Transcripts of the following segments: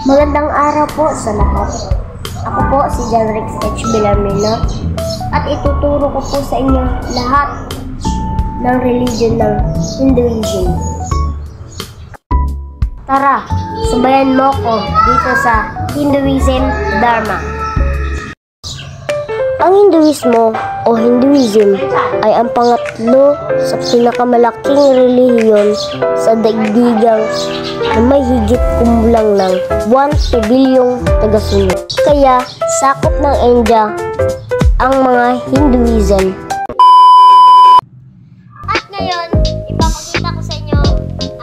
Magandang araw po sa lahat. Ako po si Janrix H. Villamena at ituturo ko po sa inyo lahat ng religion ng Hinduism. Tara, sabayan mo ko dito sa Hinduism Dharma. Ang Hinduismo o Hinduism ay ang pangatlo sa pinakamalaking relihiyon sa daigdigang na may higit kumulang ng 1 bilyong tagasunod. Kaya sakop ng India ang mga Hinduism. At ngayon, ipapakita ko sa inyo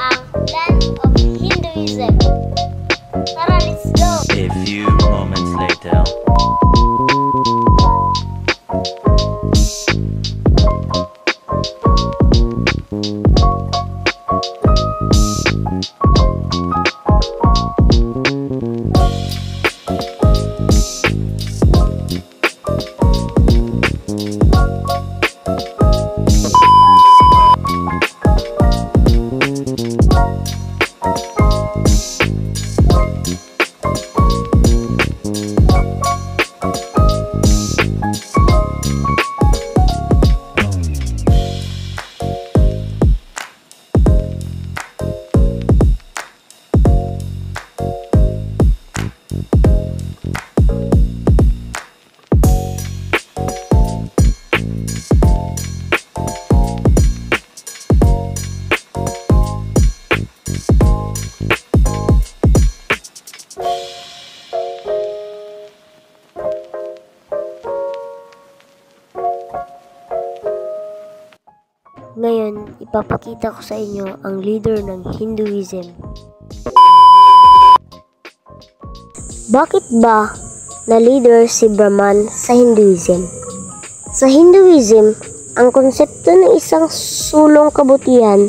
ang land of Hinduism. Tara, let's go! A few moments later. Ngayon, ipapakita ko sa inyo ang leader ng Hinduism. Bakit ba na leader si Brahman sa Hinduism? Sa Hinduism, ang konsepto ng isang sulong kabutihan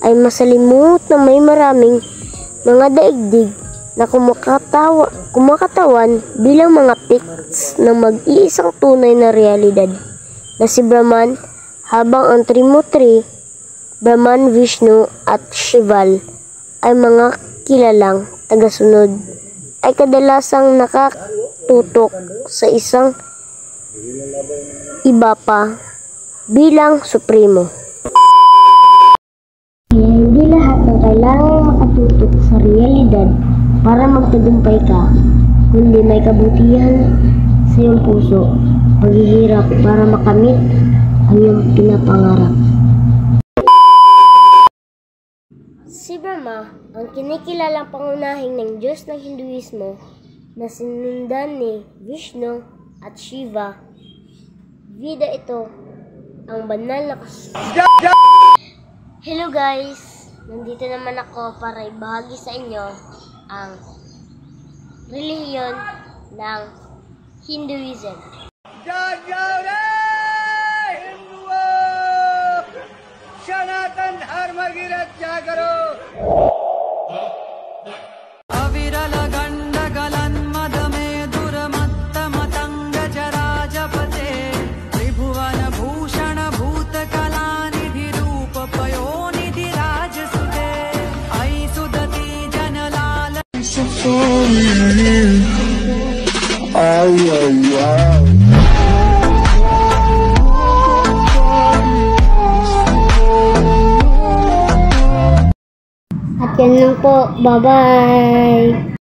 ay masalimuot na may maraming mga daigdig na kumakatawan bilang mga peaks ng mag-iisang tunay na realidad na si Brahman, habang ang Trimurti, Brahman, Vishnu at Shival ay mga kilalang tagasunod ay kadalasang nakatutok sa isang iba pa bilang supremo. Kaya hindi lahat ng kailangang makatutok sa realidad para magtagumpay ka, kundi may kabutihan sa iyong puso, paghihirap para makamit ang iyong pinapangarap. Si Brahma, ang kinikilalang pangunahing ng Diyos ng Hinduismo na sinundan ni Vishnu at Shiva. Vida ito ang banal na Hello guys! Nandito naman ako para ibahagi sa inyo ang relihiyon ng Hinduism. सनातन धर्म की रक्षा करो। अविरल गंड गलन मद में दुर्मत्त मतंग जराजपते त्रिभुवन भूषण भूत कला निधि रूप पयोनिधि राजसुते आई सुदति जनलाल At yan lang po. Bye-bye!